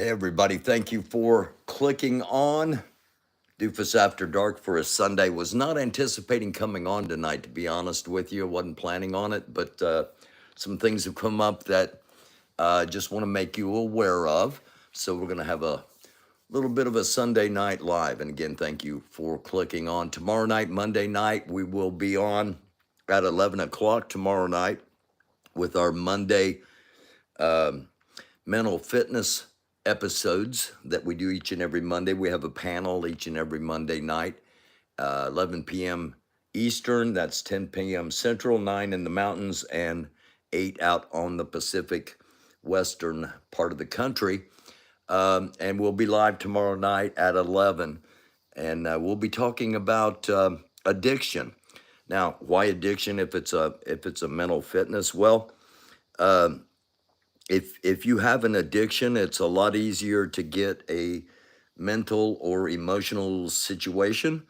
Hey, everybody, thank you for clicking on Doofus After Dark for a Sunday. Was not anticipating coming on tonight, to be honest with you. I wasn't planning on it, but some things have come up that I just want to make you aware of. So we're going to have a little bit of a Sunday night live. And again, thank you for clicking on. Tomorrow night, Monday night, we will be on at 11 o'clock tomorrow night with our Monday mental fitness episodes that we do each and every Monday. We have a panel each and every Monday night, 11 p.m. Eastern. That's 10 p.m. Central, 9 in the mountains, and 8 out on the Pacific Western part of the country. And we'll be live tomorrow night at 11. And we'll be talking about addiction. Now, why addiction if it's a mental fitness? Well, if you have an addiction, it's a lot easier to get a mental or emotional situation.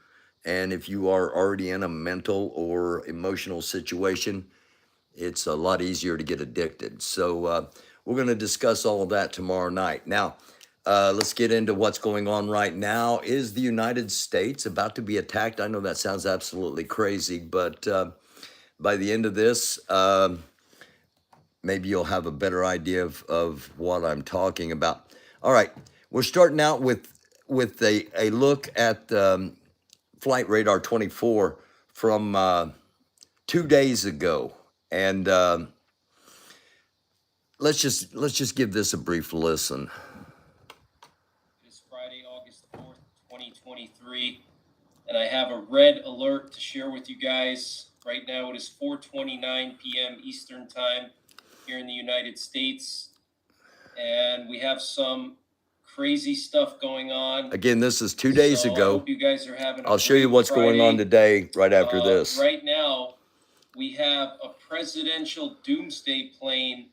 And if you are already in a mental or emotional situation, it's a lot easier to get addicted. So we're going to discuss all of that tomorrow night. Now, let's get into what's going on right now. Is the United States about to be attacked? I know that sounds absolutely crazy, but by the end of this, maybe you'll have a better idea of what I'm talking about. All right, we're starting out with a look at Flight Radar 24 from 2 days ago, and let's just give this a brief listen. It's Friday, August 4th, 2023, and I have a red alert to share with you guys. Right now it is 4:29 p.m. Eastern Time here in the United States, and we have some crazy stuff going on. Again, this is 2 days I ago. hope you guys are having I'll show you what's going on today right after this. Right now, we have a presidential doomsday plane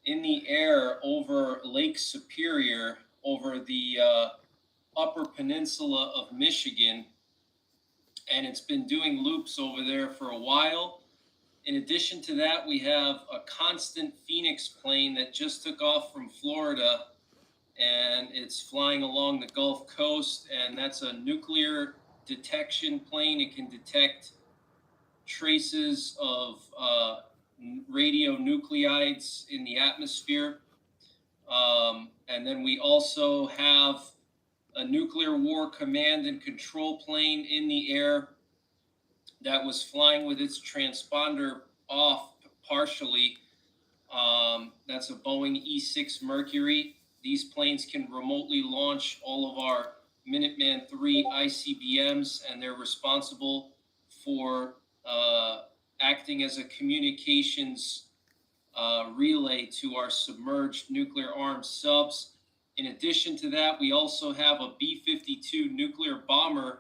in the air over Lake Superior, over the Upper Peninsula of Michigan, and it's been doing loops over there for a while. In addition to that, we have a constant Phoenix plane that just took off from Florida, and it's flying along the Gulf Coast, and that's a nuclear detection plane. It can detect traces of radionuclides in the atmosphere. And then we also have a nuclear war command and control plane in the air that was flying with its transponder off partially. That's a Boeing E-6 Mercury. These planes can remotely launch all of our Minuteman III ICBMs, and they're responsible for acting as a communications relay to our submerged nuclear-armed subs. In addition to that, we also have a B-52 nuclear bomber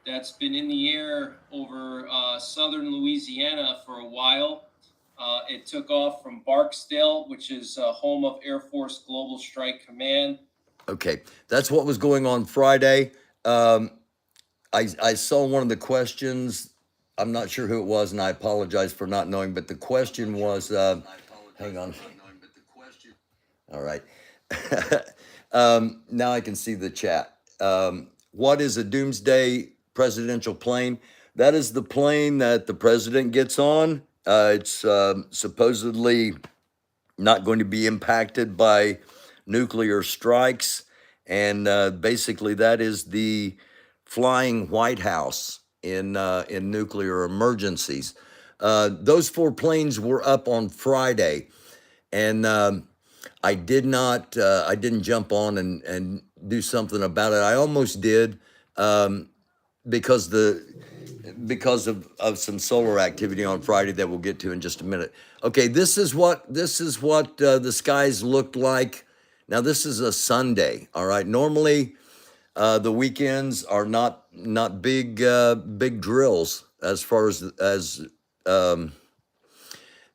that's been in the air over southern Louisiana for a while. It took off from Barksdale, which is home of Air Force Global Strike Command. Okay, that's what was going on Friday. I saw one of the questions. I'm not sure who it was, and I apologize for not knowing, but the question was, hang on. All right. Now I can see the chat. What is a doomsday presidential plane? That is the plane that the president gets on. It's supposedly not going to be impacted by nuclear strikes. And basically that is the flying White House in nuclear emergencies. Those 4 planes were up on Friday, and I didn't jump on and do something about it. I almost did because of some solar activity on Friday that we'll get to in just a minute. Okay, this is what the skies looked like. Now this is a Sunday. All right, normally the weekends are not big drills as far as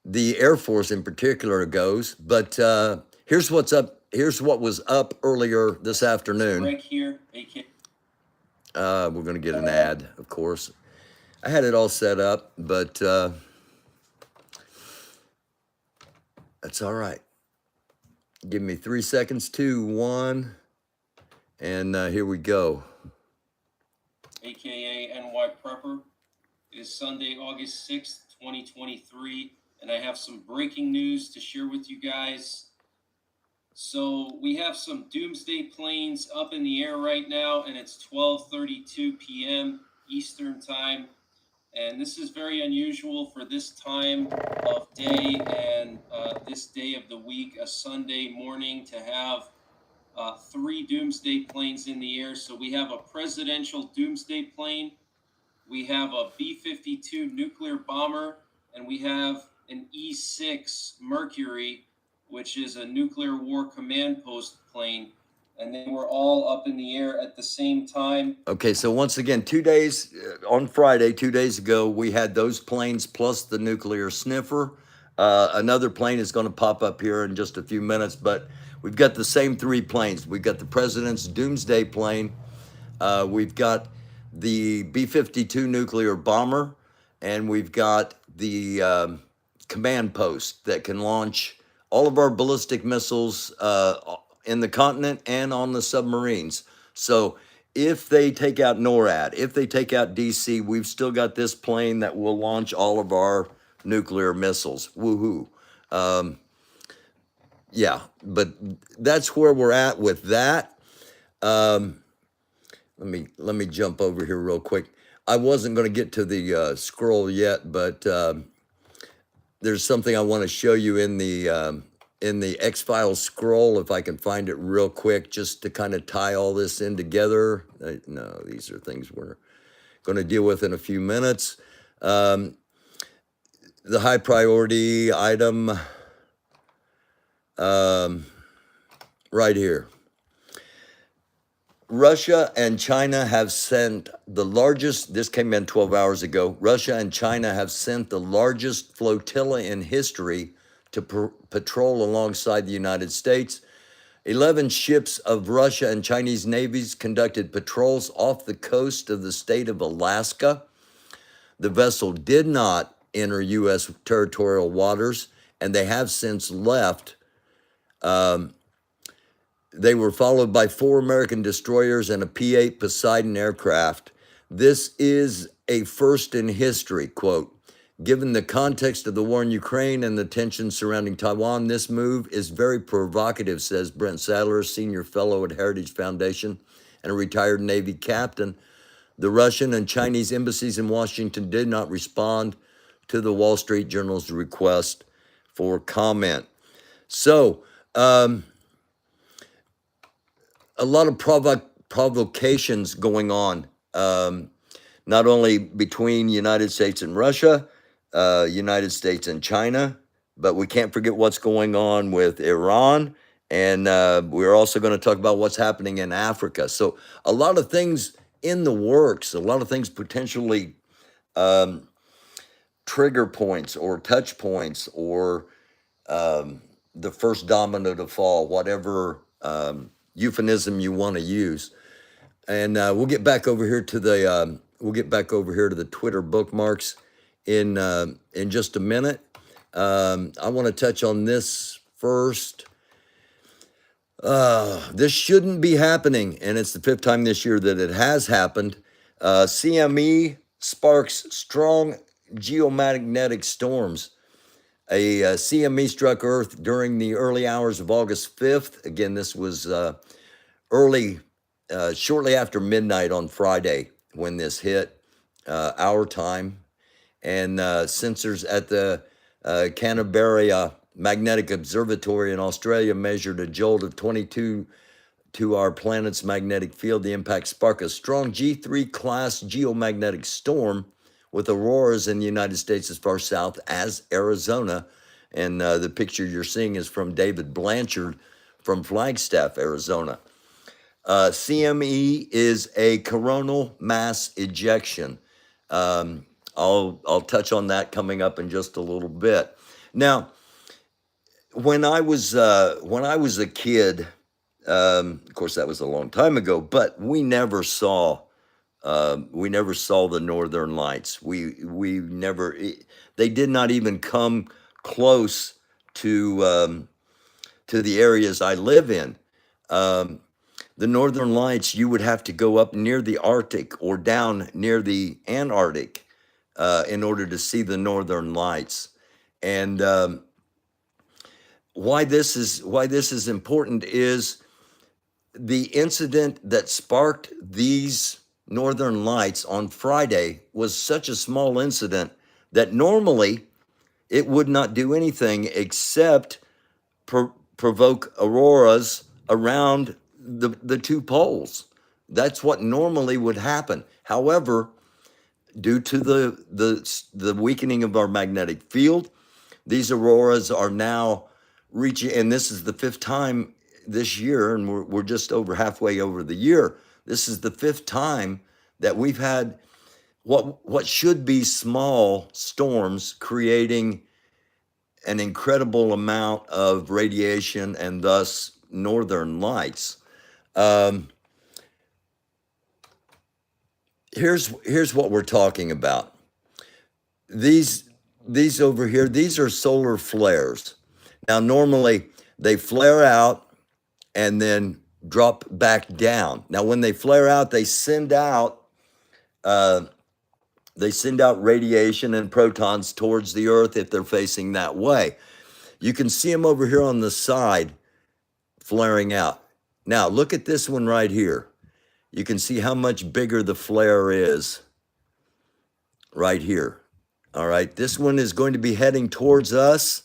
the Air Force in particular goes. But here's what's up. Here's what was up earlier this afternoon. Right here, we're going to get an ad, of course. I had it all set up, but that's all right. Give me 3 seconds. 2, 1, and here we go. AKA NY Prepper. It is Sunday, August 6th, 2023, and I have some breaking news to share with you guys. So we have some doomsday planes up in the air right now, and it's 12:32 p.m. Eastern time. And this is very unusual for this time of day and this day of the week, a Sunday morning, to have 3 doomsday planes in the air. So we have a presidential doomsday plane, we have a B-52 nuclear bomber, and we have an E-6 Mercury, which is a nuclear war command post plane. And they were all up in the air at the same time. Okay, so once again, 2 days on Friday, 2 days ago, we had those planes plus the nuclear sniffer. Another plane is going to pop up here in just a few minutes, but we've got the same 3 planes. We've got the president's doomsday plane. We've got the B-52 nuclear bomber, and we've got the command post that can launch all of our ballistic missiles in the continent and on the submarines. So if they take out NORAD, if they take out DC, we've still got this plane that will launch all of our nuclear missiles. Woohoo. Yeah, but that's where we're at with that. Let me jump over here real quick. I wasn't going to get to the scroll yet, but there's something I want to show you in the X-Files scroll, if I can find it real quick, just to kind of tie all this in together. No, these are things we're going to deal with in a few minutes. The high priority item right here. Russia and China have sent the largest, this came in 12 hours ago, Russia and China have sent the largest flotilla in history to patrol alongside the United States. 11 ships of Russia and Chinese navies conducted patrols off the coast of the state of Alaska. The vessel did not enter U.S. territorial waters, and they have since left. They were followed by 4 American destroyers and a P-8 Poseidon aircraft. This is a first in history, quote. Given the context of the war in Ukraine and the tensions surrounding Taiwan, this move is very provocative, says Brent Sadler, senior fellow at Heritage Foundation and a retired Navy captain. The Russian and Chinese embassies in Washington did not respond to the Wall Street Journal's request for comment. So, a lot of provocations going on, not only between United States and Russia, United States and China, but we can't forget what's going on with Iran. And we're also going to talk about what's happening in Africa. So a lot of things in the works, a lot of things potentially trigger points or touch points or the first domino to fall, whatever euphemism you want to use. And we'll get back over here to the Twitter bookmarks in just a minute. I want to touch on this first. This shouldn't be happening, and it's the 5th time this year that it has happened. CME sparks strong geomagnetic storms. A CME struck Earth during the early hours of August 5th. Again, this was shortly after midnight on Friday when this hit our time. And sensors at the Canberra Magnetic Observatory in Australia measured a jolt of 22 to our planet's magnetic field. The impact sparked a strong G3 class geomagnetic storm with auroras in the United States as far south as Arizona. And the picture you're seeing is from David Blanchard from Flagstaff, Arizona. CME is a coronal mass ejection. I'll touch on that coming up in just a little bit. Now, when I was a kid, of course that was a long time ago, but we never saw the Northern Lights. They did not even come close to to the areas I live in. Um, the Northern Lights, you would have to go up near the Arctic or down near the Antarctic in order to see the Northern Lights. And why this is important is the incident that sparked these Northern Lights on Friday was such a small incident that normally it would not do anything except provoke auroras around the two poles. That's what normally would happen. However, due to the weakening of our magnetic field, these auroras are now reaching, and this is the fifth time this year, and we're just over halfway over the year. This is the fifth time that we've had what should be small storms creating an incredible amount of radiation and thus northern lights. Here's what we're talking about. These over here, these are solar flares. Now, normally they flare out and then drop back down. Now, when they flare out, they send out radiation and protons towards the Earth if they're facing that way. You can see them over here on the side flaring out. Now, look at this one right here. You can see how much bigger the flare is right here. All right, this one is going to be heading towards us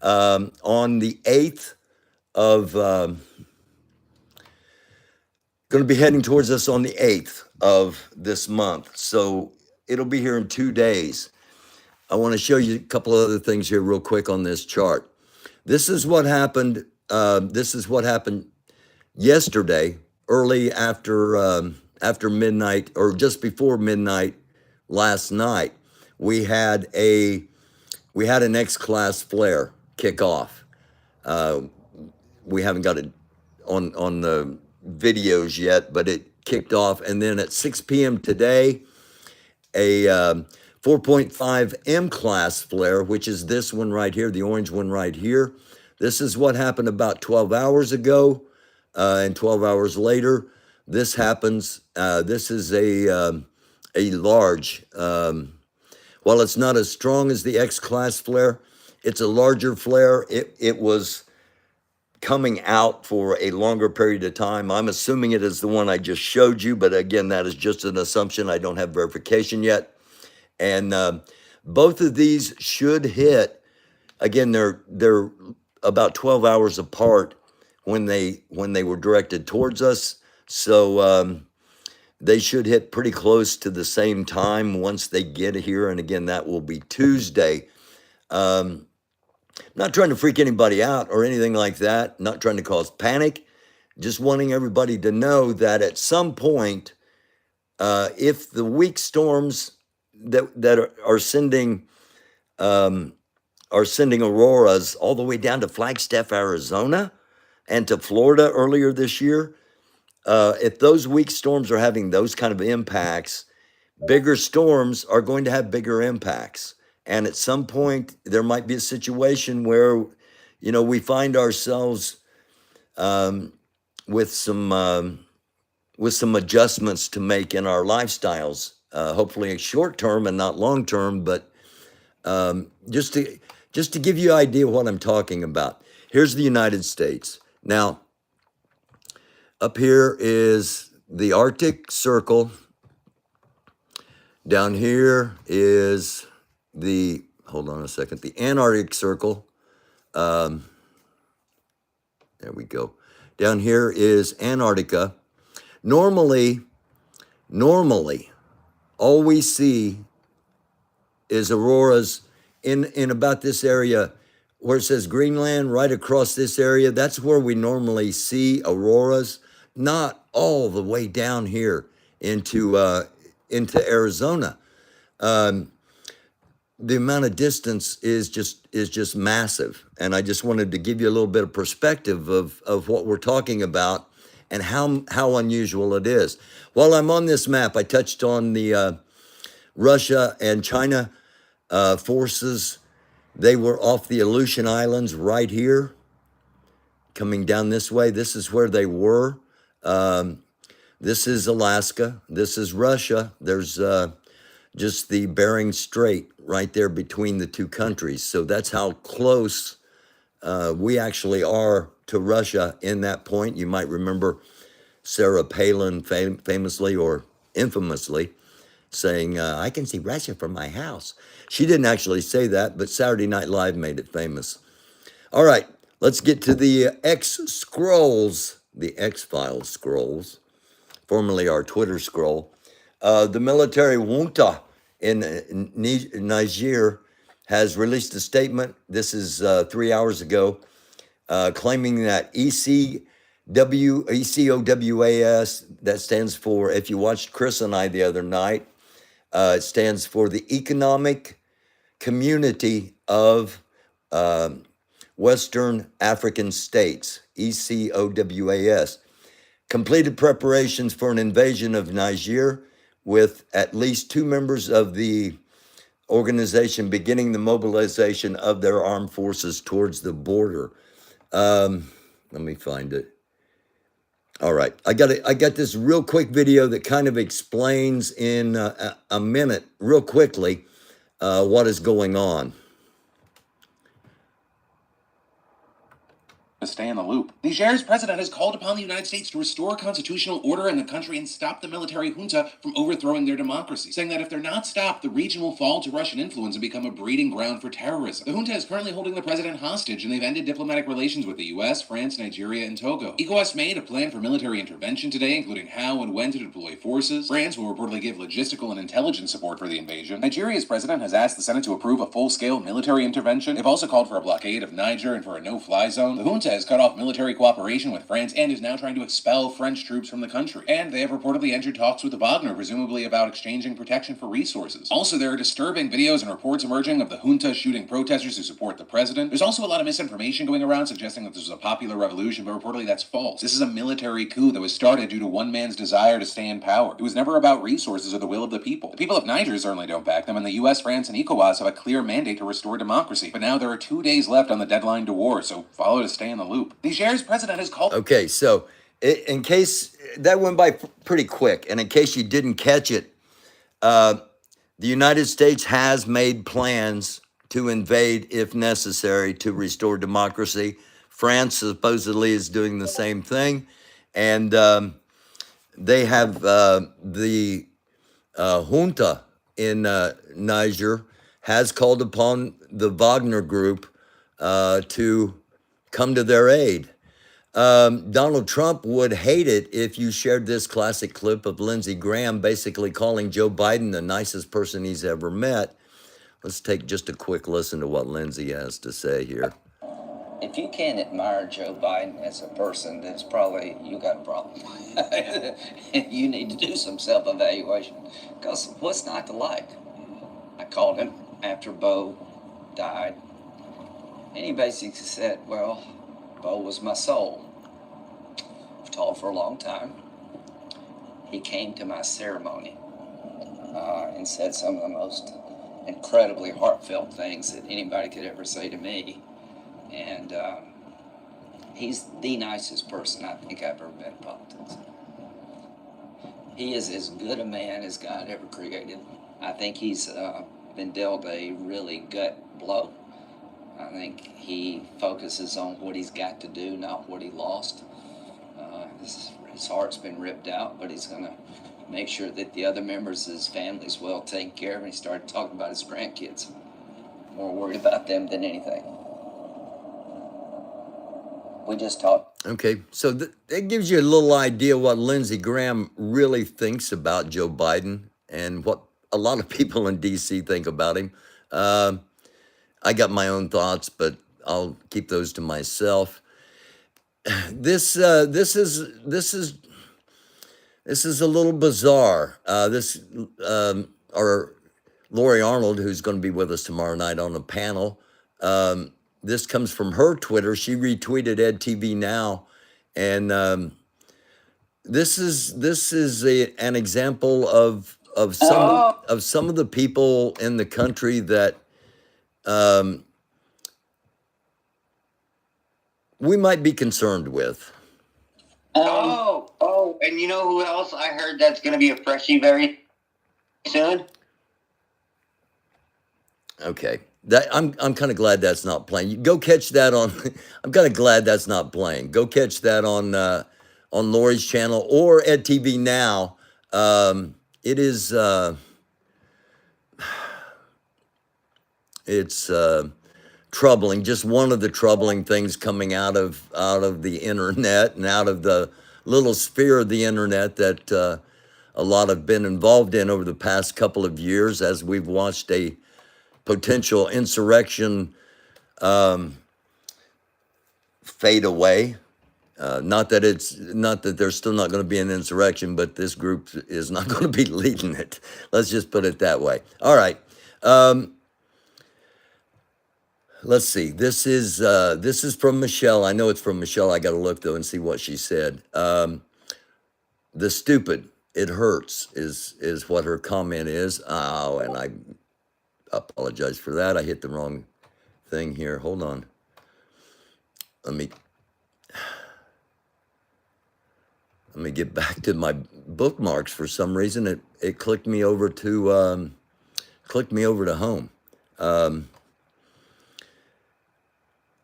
on the 8th of, going to be heading towards us on the 8th of this month. So it'll be here in 2 days. I want to show you a couple of other things here real quick on this chart. This is what happened. This is what happened yesterday, early after midnight or just before midnight last night. We had an X-class flare kick off. We haven't got it on the videos yet, but it kicked off. And then at 6 p.m. today, a 4.5 M-class flare, which is this one right here, the orange one right here. This is what happened about 12 hours ago, and 12 hours later, this happens. This is a large, while it's not as strong as the X-class flare, it's a larger flare. It was coming out for a longer period of time. I'm assuming it is the one I just showed you, but again, that is just an assumption. I don't have verification yet. And both of these should hit. Again, they're about 12 hours apart when they were directed towards us. So they should hit pretty close to the same time once they get here. And again, that will be Tuesday. Not trying to freak anybody out or anything like that. Not trying to cause panic. Just wanting everybody to know that at some point, if the weak storms that are sending auroras all the way down to Flagstaff, Arizona, and to Florida earlier this year, if those weak storms are having those kind of impacts, bigger storms are going to have bigger impacts. And at some point, there might be a situation where, we find ourselves with some adjustments to make in our lifestyles. Hopefully, short term and not long term, but just to give you an idea of what I'm talking about. Here's the United States. Now, up here is the Arctic Circle. Down here is hold on a second, the Antarctic Circle. There we go. Down here is Antarctica. Normally, all we see is auroras in about this area where it says Greenland, right across this area. That's where we normally see auroras, not all the way down here into Arizona. The amount of distance is just massive. And I just wanted to give you a little bit of perspective of what we're talking about and how unusual it is. While I'm on this map, I touched on the Russia and China forces. They were off the Aleutian Islands right here. coming down this way. This is where they were. Um, this is Alaska. This is Russia. There's just the Bering Strait right there between the two countries. So that's how close we actually are to Russia in that point. You might remember Sarah Palin famously or infamously saying, I can see Russia from my house. She didn't actually say that, but Saturday Night Live made it famous. All right, let's get to the X Scrolls, the X-Files scrolls, formerly our Twitter scroll. The military junta in Niger has released a statement. This is 3 hours ago, claiming that ECOWAS, that stands for, if you watched Chris and I the other night, it stands for the Economic Community of Western African States, ECOWAS, completed preparations for an invasion of Niger, with at least 2 members of the organization beginning the mobilization of their armed forces towards the border. Let me find it. All right, I got this real quick video that kind of explains in a minute, real quickly, what is going on. To stay in the loop. Niger's president has called upon the United States to restore constitutional order in the country and stop the military junta from overthrowing their democracy, saying that if they're not stopped, the region will fall to Russian influence and become a breeding ground for terrorism. The junta is currently holding the president hostage, and they've ended diplomatic relations with the U.S., France, Nigeria, and Togo. ECOWAS made a plan for military intervention today, including how and when to deploy forces. France will reportedly give logistical and intelligence support for the invasion. Nigeria's president has asked the Senate to approve a full-scale military intervention. They've also called for a blockade of Niger and for a no-fly zone. The junta has cut off military cooperation with France and is now trying to expel French troops from the country. And they have reportedly entered talks with the Wagner, presumably about exchanging protection for resources. Also, there are disturbing videos and reports emerging of the junta shooting protesters who support the president. There's also a lot of misinformation going around suggesting that this was a popular revolution, but reportedly that's false. This is a military coup that was started due to one man's desire to stay in power. It was never about resources or the will of the people. The people of Niger certainly don't back them, and the US, France, and ECOWAS have a clear mandate to restore democracy. But now there are 2 days left on the deadline to war, so follow to stay in the loop. Niger's president has called... Okay, so in case that went by pretty quick, and in case you didn't catch it, the United States has made plans to invade if necessary to restore democracy. France supposedly is doing the same thing, and they have the junta in Niger has called upon the Wagner Group to come to their aid. Donald Trump would hate it if you shared this classic clip of Lindsey Graham basically calling Joe Biden the nicest person he's ever met. Let's take just a quick listen to what Lindsey has to say here. If you can't admire Joe Biden as a person, then it's probably you got a problem. You need to do some self-evaluation. Because what's not to like? I called him after Bo died, and he basically said, well, Bo was my soul. I've taught for a long time. He came to my ceremony and said some of the most incredibly heartfelt things that anybody could ever say to me. And he's the nicest person I think I've ever met in politics. He is as good a man as God ever created. I think he's been dealt a really gut blow. I think he focuses on what he's got to do, not what he lost. His heart's been ripped out, but he's going to make sure that the other members of his family is well taken care of. And he started talking about his grandkids. More worried about them than anything. We just talked. Okay, so that gives you a little idea what Lindsey Graham really thinks about Joe Biden and what a lot of people in D.C. think about him. I got my own thoughts, but I'll keep those to myself. This is a little bizarre. Or Lori Arnold, who's going to be with us tomorrow night on a panel. This comes from her Twitter. She retweeted Ed TV Now, and this is an example of some of the people in the country that we might be concerned with. And you know who else I heard that's going to be a freshie very soon? Okay. That I'm kind of glad that's not playing. You go catch that on I'm kind of glad that's not playing. Go catch that on Lori's channel or at TV Now. It is it's troubling. Just one of the troubling things coming out of the internet and out of the little sphere of the internet that a lot have been involved in over the past couple of years as we've watched a potential insurrection fade away. Not that there's still not going to be an insurrection, but this group is not going to be leading it. Let's just put it that way. All right. Let's see. This is from Michelle. I know it's from Michelle. I got to look though and see what she said. The stupid, it hurts is what her comment is. Oh, and I apologize for that. I hit the wrong thing here. Hold on. Let me get back to my bookmarks. For some reason, it clicked me over to home.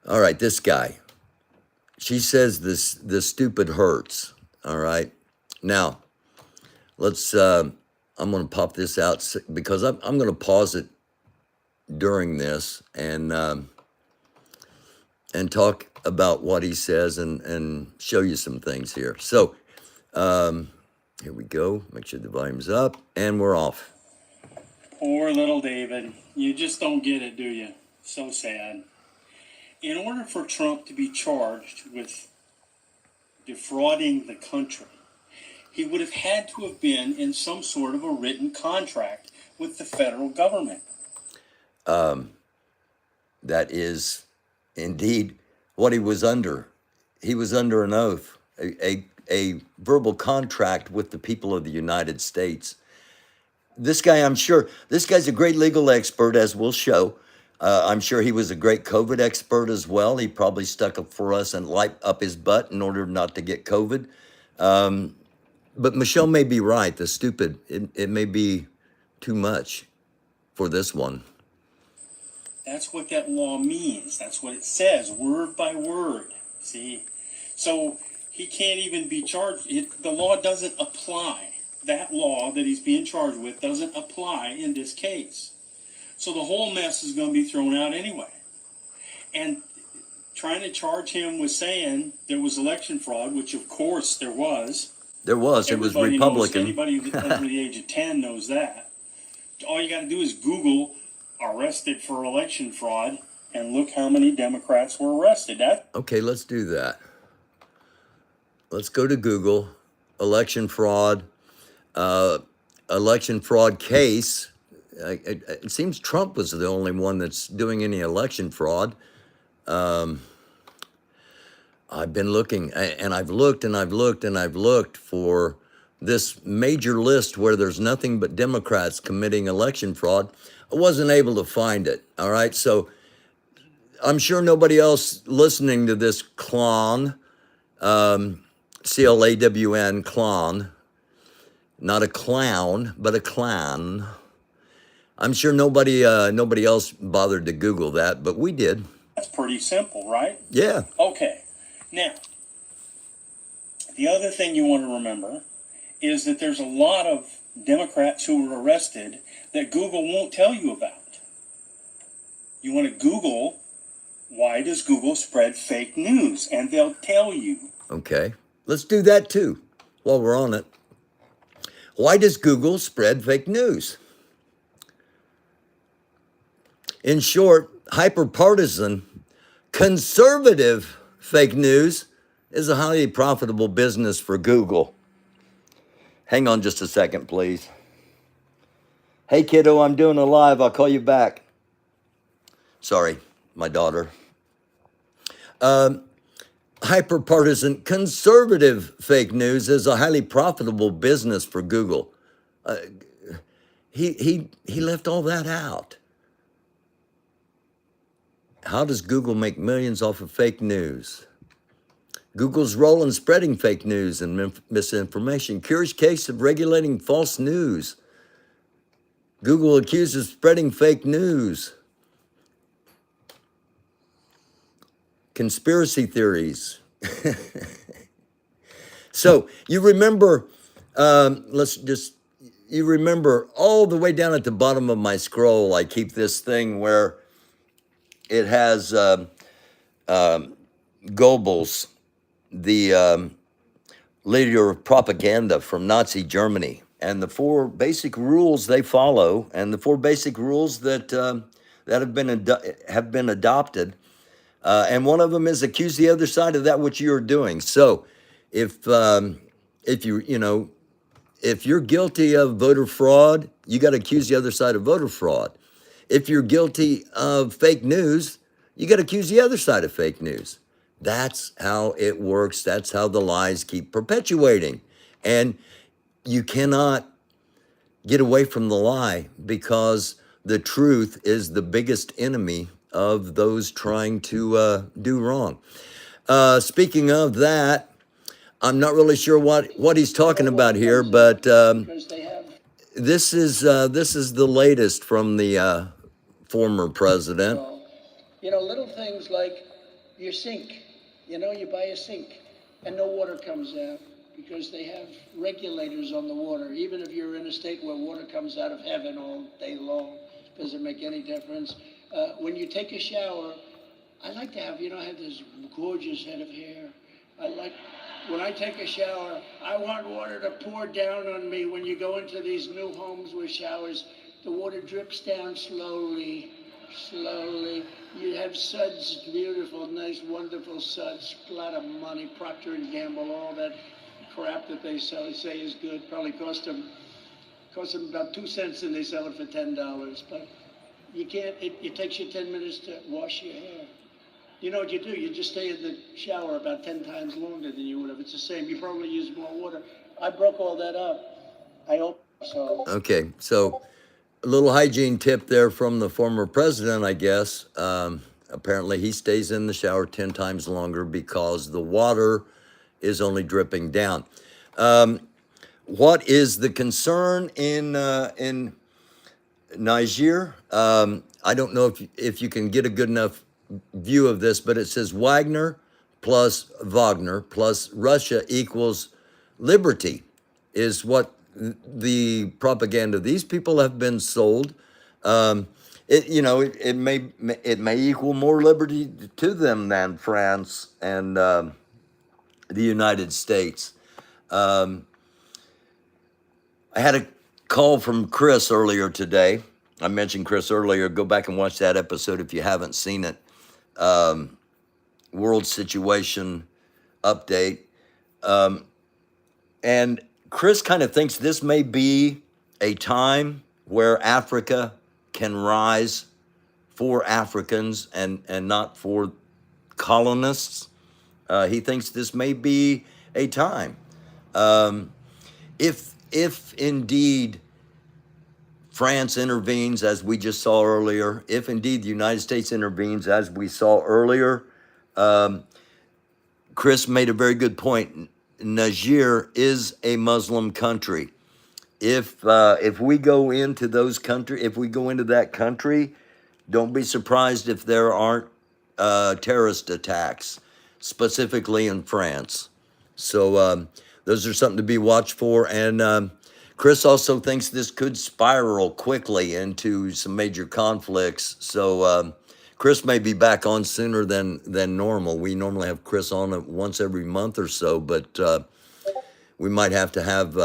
All right, this guy. She says the stupid hurts. All right. Now, let's. I'm going to pop this out because I'm going to pause it during this and talk about what he says and show you some things here. So here we go. Make sure the volume's up and we're off. Poor little David. You just don't get it, do you? So sad. In order for Trump to be charged with defrauding the country, he would have had to have been in some sort of a written contract with the federal government. That is indeed what he was under. He was under an oath, a verbal contract with the people of the United States. This guy, I'm sure, this guy's a great legal expert, as we'll show. I'm sure he was a great COVID expert as well. He probably stuck up for us and light up his butt in order not to get COVID. But Michelle may be right. The stupid, it may be too much for this one. That's what that law means. That's what it says, word by word. See? So he can't even be charged. The law doesn't apply. That law that he's being charged with doesn't apply in this case. So the whole mess is going to be thrown out anyway. And trying to charge him with saying there was election fraud, which of course there was. There was. It was Republican. Anybody over the age of 10 knows that. All you got to do is Google arrested for election fraud and look how many Democrats were arrested. Okay, let's do that. Let's go to Google, election fraud case. It seems Trump was the only one that's doing any election fraud. I've been looking, and I've looked and I've looked and I've looked for this major list where there's nothing but Democrats committing election fraud. I wasn't able to find it. All right, so I'm sure nobody else listening to this clown, C-L-A-W-N, clown, not a clown, but a clan. I'm sure nobody else bothered to Google that, but we did. That's pretty simple, right? Yeah. Okay. Now, the other thing you want to remember is that there's a lot of Democrats who were arrested that Google won't tell you about. You want to Google, why does Google spread fake news? And they'll tell you. Okay. Let's do that too while we're on it. Why does Google spread fake news? In short, hyper-partisan, conservative fake news is a highly profitable business for Google. Hang on just a second, please. Hey, kiddo, I'm doing a live. I'll call you back. Sorry, my daughter. Hyper-partisan, conservative fake news is a highly profitable business for Google. He left all that out. How does Google make millions off of fake news? Google's role in spreading fake news and misinformation. Curious case of regulating false news. Google accused of spreading fake news. Conspiracy theories. So you remember, you remember all the way down at the bottom of my scroll, I keep this thing where it has Goebbels, the leader of propaganda from Nazi Germany, and the four basic rules they follow, and the four basic rules that have been adopted. And one of them is accuse the other side of that which you're doing. So, if you're guilty of voter fraud, you got to accuse the other side of voter fraud. If you're guilty of fake news, you got to accuse the other side of fake news. That's how it works. That's how the lies keep perpetuating. And you cannot get away from the lie because the truth is the biggest enemy of those trying to do wrong. Speaking of that, I'm not really sure what he's talking about here, but this is the latest from the former president. Little things like your sink. You buy a sink and no water comes out because they have regulators on the water. Even if you're in a state where water comes out of heaven all day long, doesn't make any difference. When you take a shower, I like to have, I have this gorgeous head of hair. When I take a shower, I want water to pour down on me. When you go into these new homes with showers, the water drips down slowly. You have suds, beautiful, nice, wonderful suds, a lot of money, Procter & Gamble, all that crap that they say is good, probably cost them about 2 cents and they sell it for $10. But you can't, it takes you 10 minutes to wash your hair. You know what you do? You just stay in the shower about 10 times longer than you would have. It's the same. You probably use more water. I broke all that up. I hope so. Okay, so a little hygiene tip there from the former president, I guess. Apparently he stays in the shower 10 times longer because the water is only dripping down. What is the concern in Niger? I don't know if you can get a good enough view of this, but it says Wagner plus Russia equals liberty is what the propaganda these people have been sold. It may equal more liberty to them than France and the United States. I had a call from Chris earlier today. I mentioned Chris earlier. Go back and watch that episode if you haven't seen it. World situation update. And Chris kind of thinks this may be a time where Africa can rise for Africans and not for colonists. He thinks this may be a time. If indeed France intervenes, as we just saw earlier, if indeed the United States intervenes, as we saw earlier, Chris made a very good point. Niger is a Muslim country. If we go into that country, don't be surprised if there aren't terrorist attacks, specifically in France. So those are something to be watched for. And Chris also thinks this could spiral quickly into some major conflicts. So Chris may be back on sooner than normal. We normally have Chris on once every month or so, but we might have to have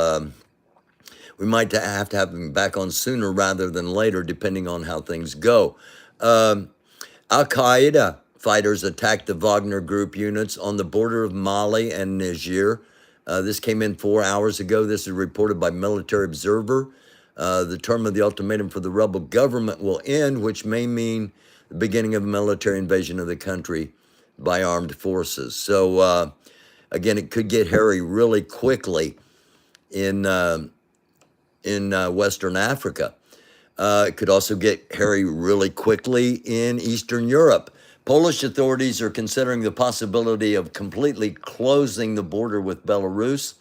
him back on sooner rather than later, depending on how things go. Al-Qaeda fighters attacked the Wagner Group units on the border of Mali and Niger. This came in 4 hours ago. This is reported by Military Observer. The term of the ultimatum for the rebel government will end, which may mean the beginning of a military invasion of the country by armed forces. So, again, it could get hairy really quickly in Western Africa. It could also get hairy really quickly in Eastern Europe. Polish authorities are considering the possibility of completely closing the border with Belarus.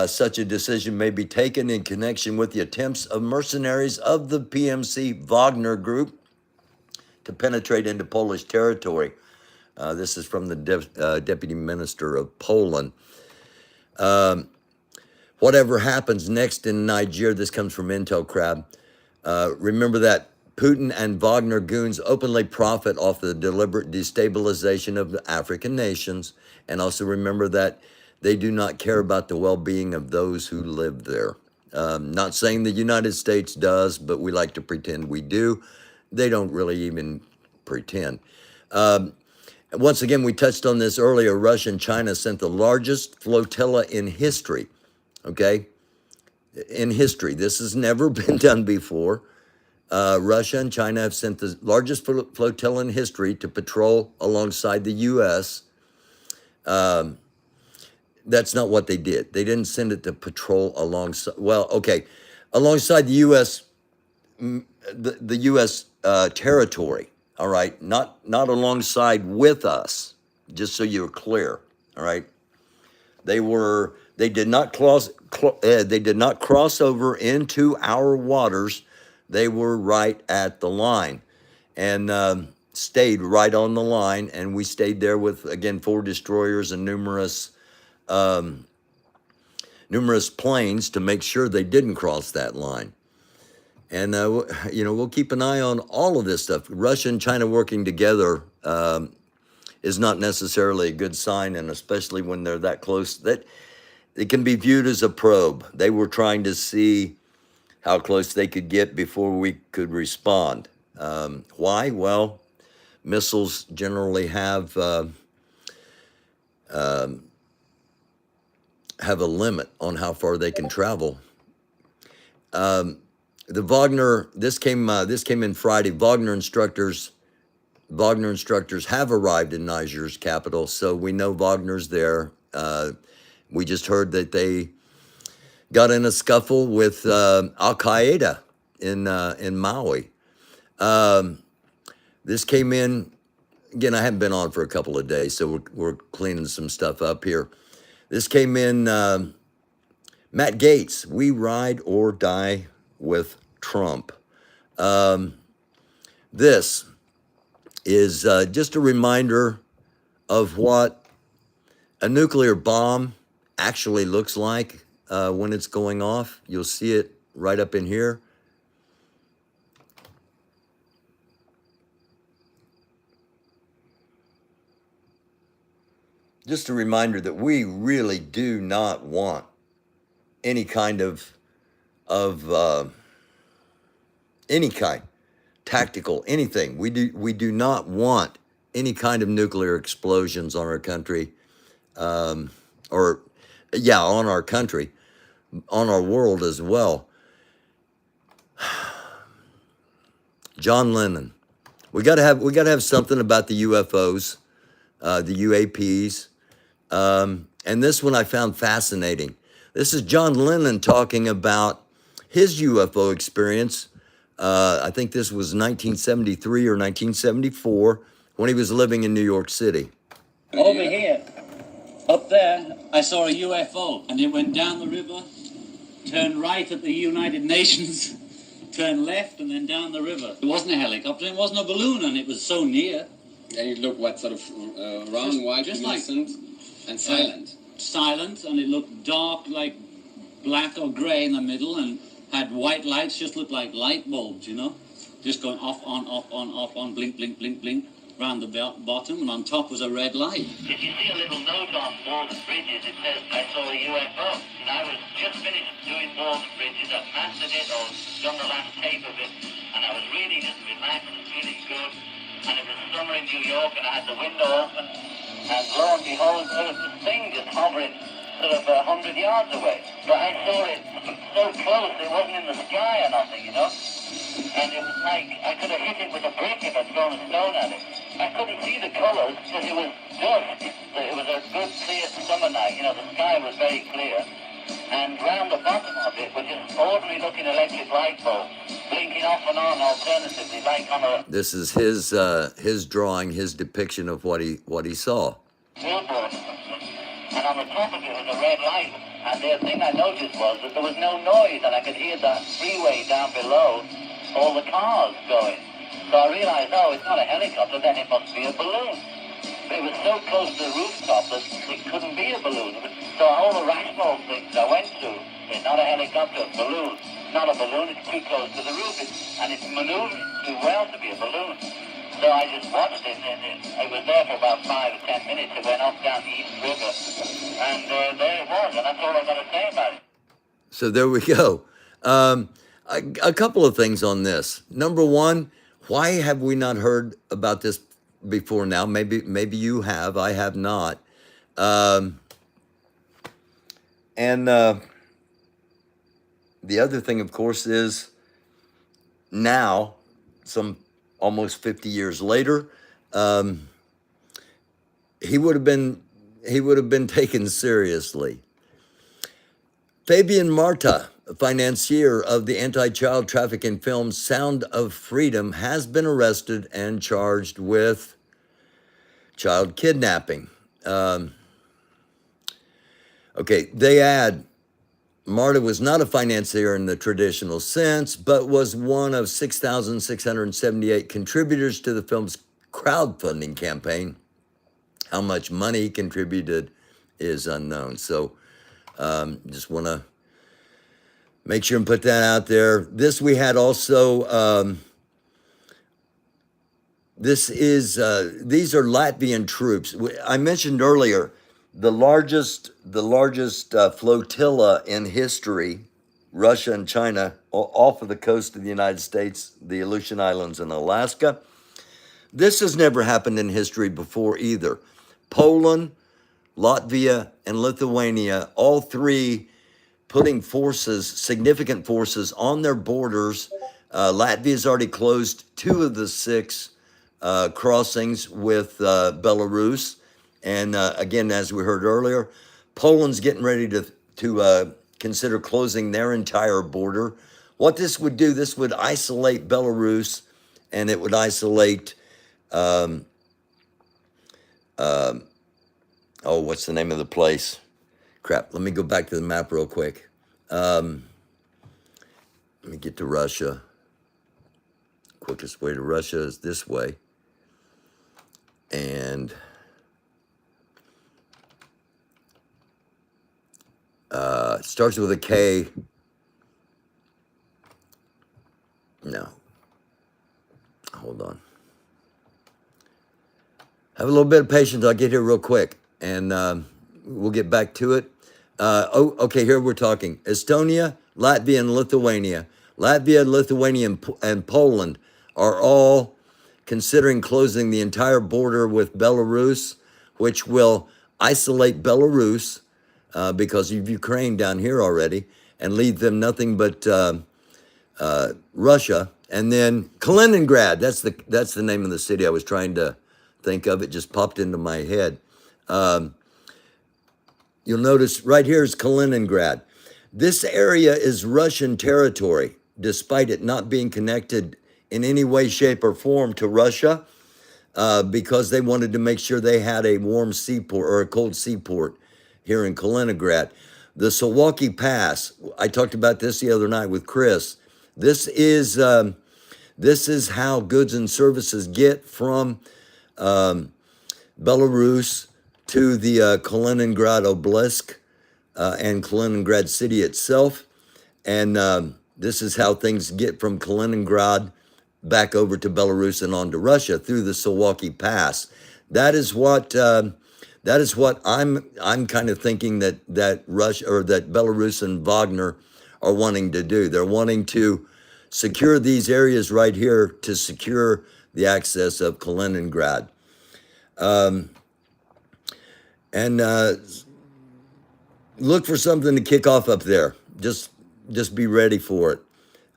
Such a decision may be taken in connection with the attempts of mercenaries of the PMC Wagner Group to penetrate into Polish territory. This is from the Deputy Minister of Poland. Whatever happens next in Niger, this comes from Intel Crab. Remember that Putin and Wagner goons openly profit off the deliberate destabilization of the African nations. And also remember that they do not care about the well-being of those who live there. Not saying the United States does, but we like to pretend we do. They don't really even pretend. Once again, we touched on this earlier. Russia and China sent the largest flotilla in history. Okay? In history. This has never been done before. Russia and China have sent the largest flotilla in history to patrol alongside the U.S. That's not what they did. They didn't send it to patrol alongside, well, okay, alongside the U.S., the U.S. Territory, all right? Not alongside with us, just so you're clear, all right? They did not cross over into our waters. They were right at the line and stayed right on the line. And we stayed there with, again, 4 destroyers and numerous planes to make sure they didn't cross that line. And, we'll keep an eye on all of this stuff. Russia and China working together is not necessarily a good sign, and especially when they're that close, that it can be viewed as a probe. They were trying to see how close they could get before we could respond. Why? Well, missiles generally have a limit on how far they can travel. The Wagner, this came in Friday. Wagner instructors have arrived in Niger's capital, so we know Wagner's there. We just heard that they got in a scuffle with Al Qaeda in Maui. This came in again. I haven't been on for a couple of days, so we're cleaning some stuff up here. This came in. Matt Gaetz, we ride or die with Trump. This is just a reminder of what a nuclear bomb actually looks like when it's going off. You'll see it right up in here. Just a reminder that we really do not want any kind of any kind, tactical, anything. We do not want any kind of nuclear explosions on our country, on our country, on our world as well. John Lennon. We gotta have something about the UFOs, the UAPs, and this one I found fascinating. This is John Lennon talking about his UFO experience. I think this was 1973 or 1974 when he was living in New York City. Over here, up there, I saw a UFO, and it went down the river, turned right at the United Nations, turned left, and then down the river. It wasn't a helicopter, it wasn't a balloon, and it was so near. And it looked what, sort of round, white, innocent, and silent? Silent, and it looked dark, like black or grey in the middle, and had white lights, just looked like light bulbs, just going off, on, blink, blink, blink, blink, round the bottom, and on top was a red light. If you see a little note on board the bridges, it says, I saw a UFO. And I was just finished doing board the bridges. I've mastered it or done the last tape of it. And I was really just relaxed and feeling good. And it was summer in New York, and I had the window open. And lo and behold, there was this thing just hovering sort of 100 yards away. But I saw it so close, it wasn't in the sky or nothing, And it was like I could have hit it with a brick if I'd thrown a stone at it. I couldn't see the colours because it was dusk. It was a good clear summer night, the sky was very clear. And round the bottom of it were just ordinary looking electric light bulbs blinking going off and on alternatively, like on a This is his drawing, his depiction of what he saw. billboard. And on the top of it was a red light. And the thing I noticed was that there was no noise, and I could hear the freeway down below, all the cars going. So I realized, oh, it's not a helicopter, then it must be a balloon. But it was so close to the rooftop that it couldn't be a balloon. So all the rational things I went through, it's not a helicopter, balloon. Not a balloon, it's too close to the roof, and it's maneuvered too well to be a balloon. So I just watched it, and it was there for about 5 or 10 minutes. It went off down the East River, and there it was, and that's all I got to say about it. So there we go. A couple of things on this. Number one, why have we not heard about this before now? Maybe you have. I have not. And the other thing, of course, is now, some almost 50 years later, he would have been taken seriously. Fabian Marta, a financier of the anti-child trafficking film Sound of Freedom, has been arrested and charged with child kidnapping. Okay, they add, Marta was not a financier in the traditional sense, but was one of 6,678 contributors to the film's crowdfunding campaign. How much money he contributed is unknown. So just want to make sure and put that out there. This we had also, these are Latvian troops. I mentioned earlier, the largest flotilla in history, Russia and China, off of the coast of the United States, the Aleutian Islands and Alaska. This has never happened in history before either. Poland, Latvia, and Lithuania, all three putting forces, significant forces on their borders. Latvia's already closed 2 of the 6 crossings with Belarus. And again, as we heard earlier, Poland's getting ready to consider closing their entire border. What this would do, this would isolate Belarus, and it would isolate, what's the name of the place? Crap, let me go back to the map real quick. Let me get to Russia. Quickest way to Russia is this way. And it starts with a K. No. Hold on. Have a little bit of patience. I'll get here real quick, and we'll get back to it. Okay, here we're talking. Estonia, Latvia, and Lithuania. Latvia, Lithuania, and Poland are all considering closing the entire border with Belarus, which will isolate Belarus because of Ukraine down here already, and leave them nothing but Russia. And then Kaliningrad, that's the name of the city I was trying to think of. It just popped into my head. You'll notice right here is Kaliningrad. This area is Russian territory, despite it not being connected in any way, shape, or form to Russia, because they wanted to make sure they had a warm seaport or a cold seaport here in Kaliningrad. The Suwalki Pass, I talked about this the other night with Chris. This is how goods and services get from Belarus to the Kaliningrad Oblast and Kaliningrad city itself. And this is how things get from Kaliningrad back over to Belarus and on to Russia through the Suwalki Pass. That is what I'm kind of thinking that Russia or that Belarus and Wagner are wanting to do. They're wanting to secure these areas right here to secure the access of Kaliningrad. And look for something to kick off up there. Just be ready for it.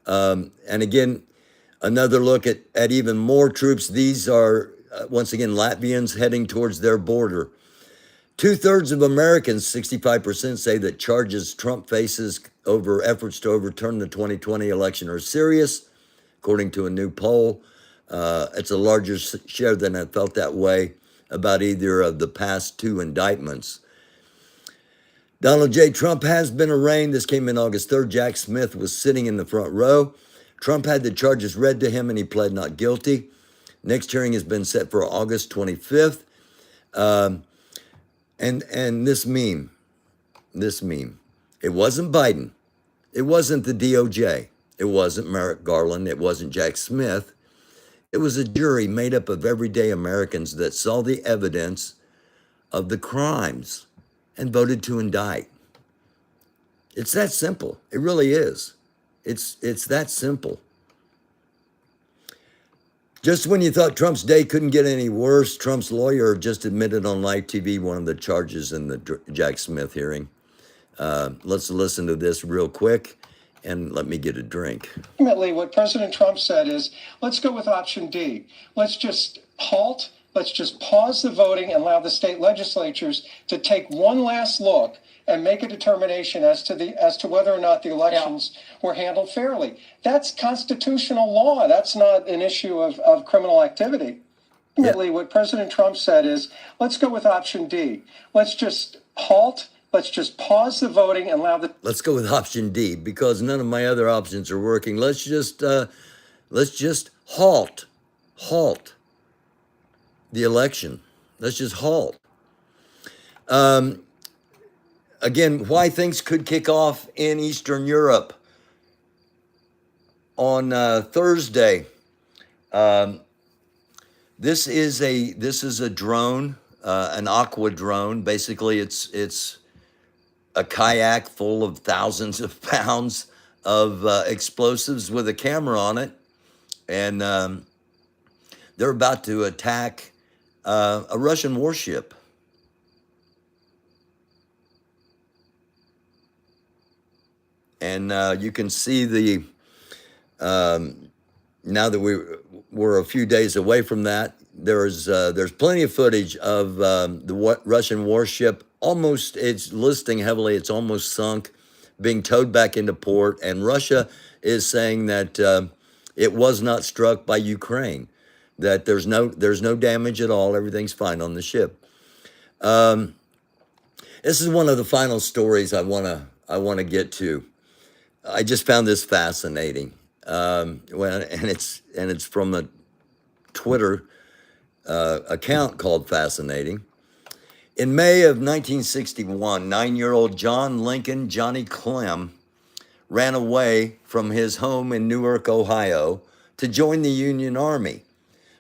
And again, another look at even more troops. These are, once again, Latvians heading towards their border. 2/3 of Americans, 65%, say that charges Trump faces over efforts to overturn the 2020 election are serious. according to a new poll. It's a larger share than I felt that way about either of the past two indictments. Donald J. Trump has been arraigned. This came in August 3rd. Jack Smith was sitting in the front row. Trump had the charges read to him and he pled not guilty. Next hearing has been set for August 25th. And this meme, it wasn't Biden. It wasn't the DOJ. It wasn't Merrick Garland. It wasn't Jack Smith. It was a jury made up of everyday Americans that saw the evidence of the crimes and voted to indict. It's that simple. It really is. It's that simple. Just when you thought Trump's day couldn't get any worse, Trump's lawyer just admitted on live TV one of the charges in the Jack Smith hearing. Let's listen to this real quick and let me get a drink. Ultimately, what President Trump said is, let's go with option D. Let's just halt. Let's just pause the voting and allow the state legislatures to take one last look and make a determination as to whether or not the elections were handled fairly. That's constitutional law. That's not an issue of criminal activity. Ultimately, what President Trump said is, let's go with option D. Let's just halt. Let's just pause the voting and allow the... Let's go with option D because none of my other options are working. Let's just halt the election. Let's just halt. Again, why things could kick off in Eastern Europe on Thursday. This is a drone, an aqua drone. Basically, it's a kayak full of thousands of pounds of explosives with a camera on it, and they're about to attack a Russian warship. And you can see the, now that we're a few days away from that, there's plenty of footage of the Russian warship. Almost, it's listing heavily, it's almost sunk, being towed back into port. And Russia is saying that it was not struck by Ukraine, that there's no damage at all. Everything's fine on the ship. This is one of the final stories I wanna get to. I just found this fascinating. And it's from a Twitter account called Fascinating. In May of 1961, 9-year-old John Lincoln Johnny Clem ran away from his home in Newark, Ohio, to join the Union Army,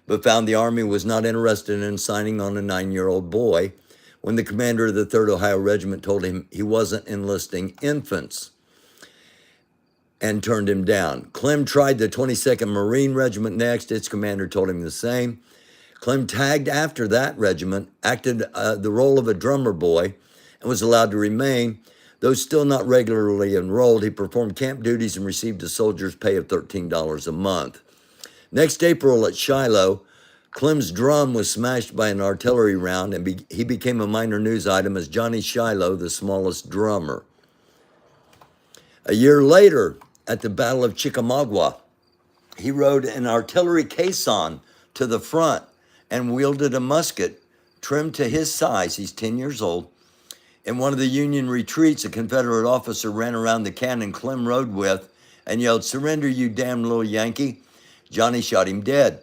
but found the Army was not interested in signing on a 9-year-old boy when the commander of the 3rd Ohio Regiment told him he wasn't enlisting infants and turned him down. Clem tried the 22nd Marine Regiment next. Its commander told him the same. Clem tagged after that regiment, acted the role of a drummer boy, and was allowed to remain. Though still not regularly enrolled, he performed camp duties and received a soldier's pay of $13 a month. Next April at Shiloh, Clem's drum was smashed by an artillery round, and he became a minor news item as Johnny Shiloh, the smallest drummer. A year later, at the Battle of Chickamauga, he rode an artillery caisson to the front and wielded a musket trimmed to his size. He's 10 years old. In one of the Union retreats, a Confederate officer ran around the cannon Clem rode with and yelled, "Surrender, you damn little Yankee." Johnny shot him dead.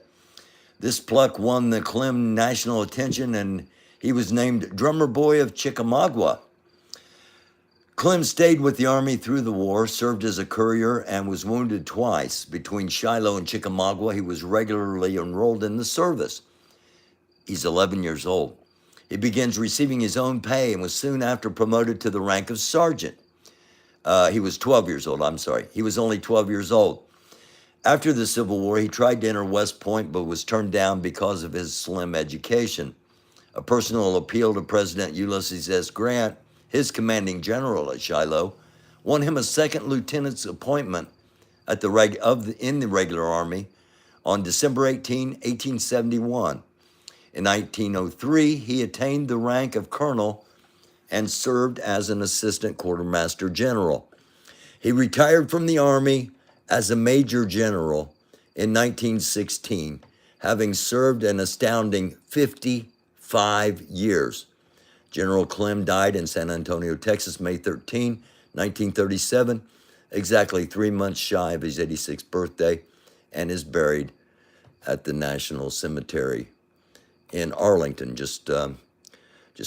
This pluck won the Clem national attention, and he was named Drummer Boy of Chickamauga. Clem stayed with the Army through the war, served as a courier, and was wounded twice. Between Shiloh and Chickamauga, he was regularly enrolled in the service. He's 11 years old. He begins receiving his own pay and was soon after promoted to the rank of sergeant. He was 12 years old, I'm sorry. He was only 12 years old. After the Civil War, he tried to enter West Point, but was turned down because of his slim education. A personal appeal to President Ulysses S. Grant, his commanding general at Shiloh, won him a second lieutenant's appointment in the regular Army on December 18, 1871. In 1903, he attained the rank of colonel and served as an assistant quartermaster general. He retired from the Army as a major general in 1916, having served an astounding 55 years. General Clem died in San Antonio, Texas, May 13, 1937, exactly 3 months shy of his 86th birthday, and is buried at the National Cemetery in Arlington, just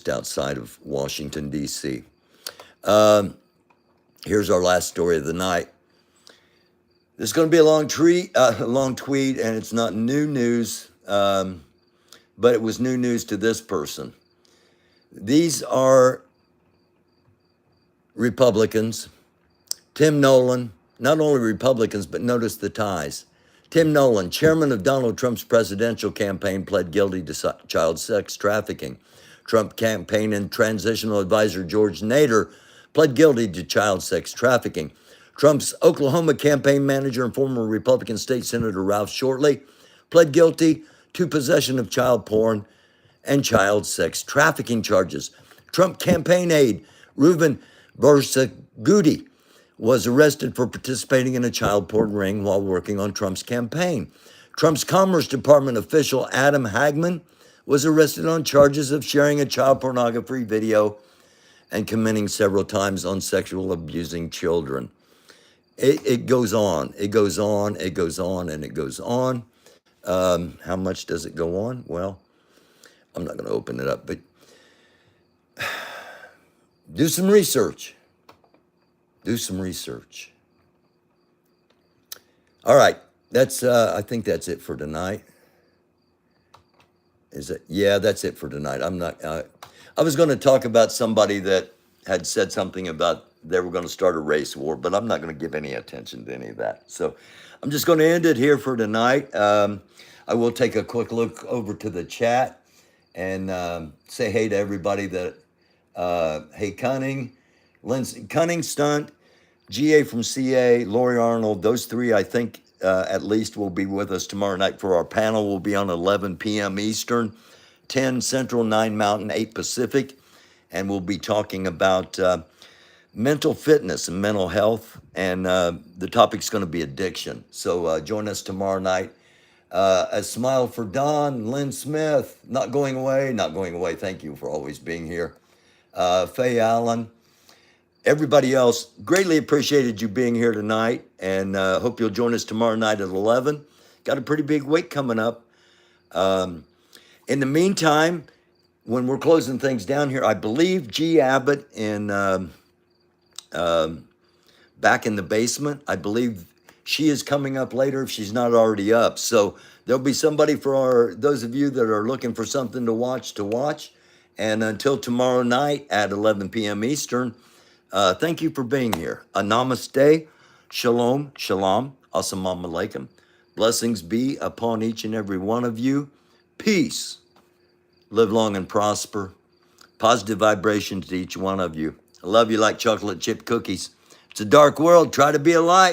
outside of Washington, D.C. Here's our last story of the night. This is going to be a long tweet, and it's not new news, but it was new news to this person. These are Republicans. Tim Nolan, not only Republicans, but notice the ties. Tim Nolan, chairman of Donald Trump's presidential campaign, pled guilty to child sex trafficking. Trump campaign and transitional advisor George Nader pled guilty to child sex trafficking. Trump's Oklahoma campaign manager and former Republican state senator Ralph Shortley pled guilty to possession of child porn and child sex trafficking charges. Trump campaign aide Reuven Barsagudi was arrested for participating in a child porn ring while working on Trump's campaign. Trump's Commerce Department official Adam Hagman was arrested on charges of sharing a child pornography video and commenting several times on sexual abusing children. It goes on, it goes on, it goes on, and it goes on. How much does it go on? Well, I'm not going to open it up, but do some research. Do some research. All right, that's. I think that's it for tonight. Is it? Yeah, that's it for tonight. I'm not. I was going to talk about somebody that had said something about they were going to start a race war, but I'm not going to give any attention to any of that. So I'm just going to end it here for tonight. I will take a quick look over to the chat and say hey to everybody that. Hey Cunning, Lindsay Cunning Stunt, GA from CA, Lori Arnold. Those three, I think, at least will be with us tomorrow night for our panel. Will be on 11 p.m. Eastern, 10 Central, 9 Mountain, 8 Pacific. And we'll be talking about mental fitness and mental health. And the topic's going to be addiction. So join us tomorrow night. A smile for Don, Lynn Smith, not going away. Thank you for always being here. Faye Allen, everybody else, greatly appreciated you being here tonight, and hope you'll join us tomorrow night at 11. Got a pretty big week coming up. In the meantime, when we're closing things down here, I believe G. Abbott in back in the basement, I believe she is coming up later if she's not already up. So there'll be somebody for those of you that are looking for something to watch. And until tomorrow night at 11 p.m. Eastern, thank you for being here. A namaste, shalom, shalom, assalamu alaikum. Blessings be upon each and every one of you. Peace. Live long and prosper. Positive vibrations to each one of you. I love you like chocolate chip cookies. It's a dark world. Try to be a light.